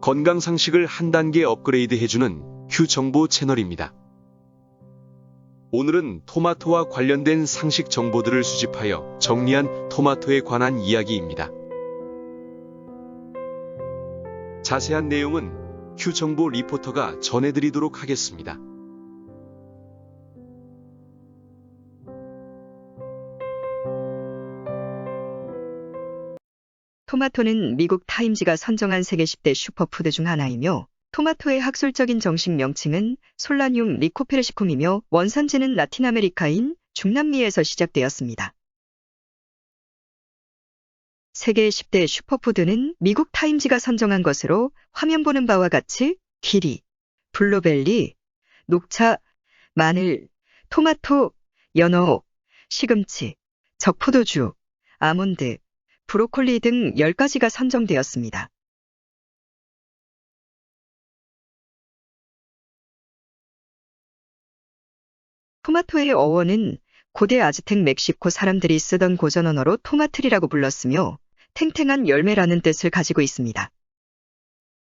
건강 상식을 한 단계 업그레이드 해주는 큐 정보 채널입니다. 오늘은 토마토와 관련된 상식 정보들을 수집하여 정리한 토마토에 관한 이야기입니다. 자세한 내용은 큐 정보 리포터가 전해드리도록 하겠습니다. 토마토는 미국 타임지가 선정한 세계 10대 슈퍼푸드 중 하나이며 토마토의 학술적인 정식 명칭은 솔라늄 리코페르시쿰이며 원산지는 라틴 아메리카인 중남미에서 시작되었습니다. 세계 10대 슈퍼푸드는 미국 타임지가 선정한 것으로 화면 보는 바와 같이 키위, 블루베리, 녹차, 마늘, 토마토, 연어, 시금치, 적포도주, 아몬드, 브로콜리 등 10가지가 선정되었습니다. 토마토의 어원은 고대 아즈텍 멕시코 사람들이 쓰던 고전 언어로 토마틀이라고 불렀으며 탱탱한 열매라는 뜻을 가지고 있습니다.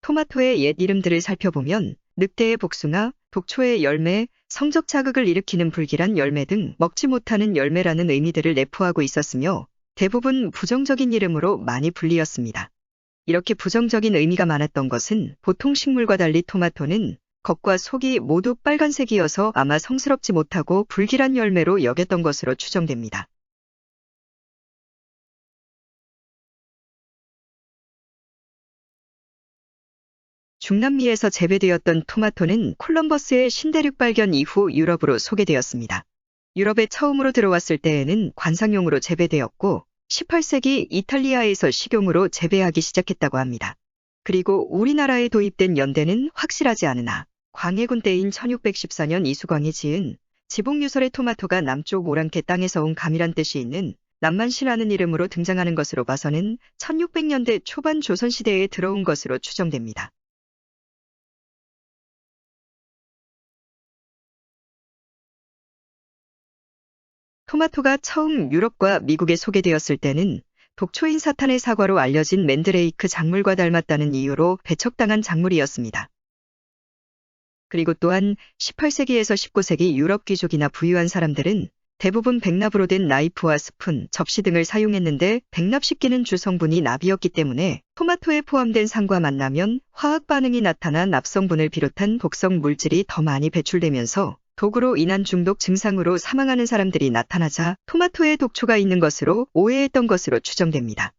토마토의 옛 이름들을 살펴보면 늑대의 복숭아, 독초의 열매, 성적 자극을 일으키는 불길한 열매 등 먹지 못하는 열매라는 의미들을 내포하고 있었으며 대부분 부정적인 이름으로 많이 불리었습니다. 이렇게 부정적인 의미가 많았던 것은 보통 식물과 달리 토마토는 겉과 속이 모두 빨간색이어서 아마 성스럽지 못하고 불길한 열매로 여겼던 것으로 추정됩니다. 중남미에서 재배되었던 토마토는 콜럼버스의 신대륙 발견 이후 유럽으로 소개되었습니다. 유럽에 처음으로 들어왔을 때에는 관상용으로 재배되었고 18세기 이탈리아에서 식용으로 재배하기 시작했다고 합니다. 그리고 우리나라에 도입된 연대는 확실하지 않으나 광해군 때인 1614년 이수광이 지은 지복유설의 토마토가 남쪽 오랑캐 땅에서 온 감이란 뜻이 있는 남만시라는 이름으로 등장하는 것으로 봐서는 1600년대 초반 조선시대에 들어온 것으로 추정됩니다. 토마토가 처음 유럽과 미국에 소개되었을 때는 독초인 사탄의 사과로 알려진 맨드레이크 작물과 닮았다는 이유로 배척당한 작물이었습니다. 그리고 또한 18세기에서 19세기 유럽 귀족이나 부유한 사람들은 대부분 백납으로 된 나이프와 스푼, 접시 등을 사용했는데 백납식기는 주성분이 납이었기 때문에 토마토에 포함된 산과 만나면 화학 반응이 나타나 납성분을 비롯한 독성 물질이 더 많이 배출되면서 독으로 인한 중독 증상으로 사망하는 사람들이 나타나자 토마토에 독초가 있는 것으로 오해했던 것으로 추정됩니다.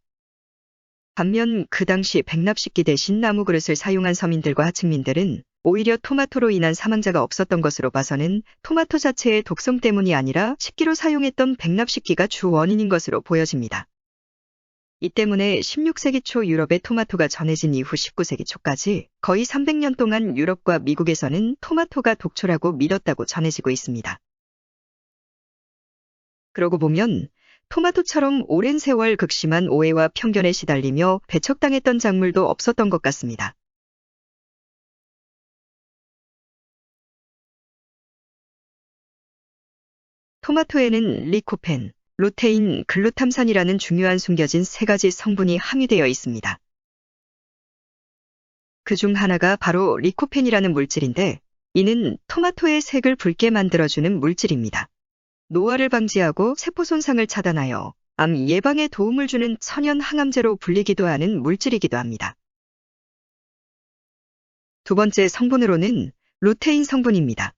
반면 그 당시 백납식기 대신 나무 그릇을 사용한 서민들과 하층민들은 오히려 토마토로 인한 사망자가 없었던 것으로 봐서는 토마토 자체의 독성 때문이 아니라 식기로 사용했던 백납식기가 주 원인인 것으로 보여집니다. 이 때문에 16세기 초 유럽에 토마토가 전해진 이후 19세기 초까지 거의 300년 동안 유럽과 미국에서는 토마토가 독초라고 믿었다고 전해지고 있습니다. 그러고 보면 토마토처럼 오랜 세월 극심한 오해와 편견에 시달리며 배척당했던 작물도 없었던 것 같습니다. 토마토에는 리코펜, 루테인, 글루탐산이라는 중요한 숨겨진 3가지 성분이 함유되어 있습니다. 그 중 하나가 바로 리코펜이라는 물질인데 이는 토마토의 색을 붉게 만들어주는 물질입니다. 노화를 방지하고 세포 손상을 차단하여 암 예방에 도움을 주는 천연 항암제로 불리기도 하는 물질이기도 합니다. 두 번째 성분으로는 루테인 성분입니다.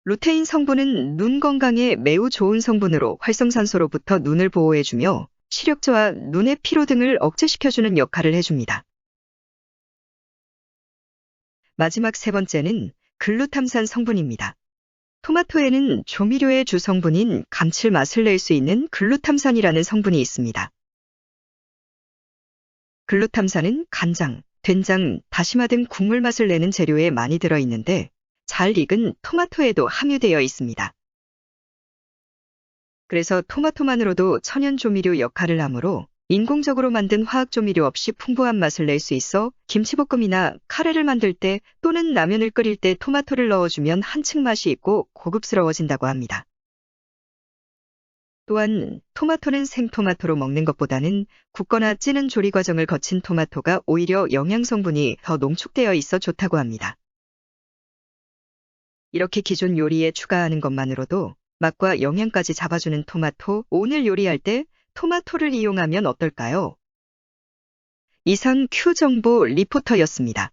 루테인 성분은 눈 건강에 매우 좋은 성분으로 활성산소로부터 눈을 보호해주며 시력저하, 눈의 피로 등을 억제시켜주는 역할을 해줍니다. 마지막 세 번째는 글루탐산 성분입니다. 토마토에는 조미료의 주성분인 감칠맛을 낼 수 있는 글루탐산이라는 성분이 있습니다. 글루탐산은 간장, 된장, 다시마 등 국물 맛을 내는 재료에 많이 들어있는데 잘 익은 토마토에도 함유되어 있습니다. 그래서 토마토만으로도 천연 조미료 역할을 하므로 인공적으로 만든 화학조미료 없이 풍부한 맛을 낼 수 있어 김치볶음이나 카레를 만들 때 또는 라면을 끓일 때 토마토를 넣어주면 한층 맛이 있고 고급스러워진다고 합니다. 또한 토마토는 생토마토로 먹는 것보다는 굽거나 찌는 조리 과정을 거친 토마토가 오히려 영양 성분이 더 농축되어 있어 좋다고 합니다. 이렇게 기존 요리에 추가하는 것만으로도 맛과 영양까지 잡아주는 토마토, 오늘 요리할 때 토마토를 이용하면 어떨까요? 이상 Q정보 리포터였습니다.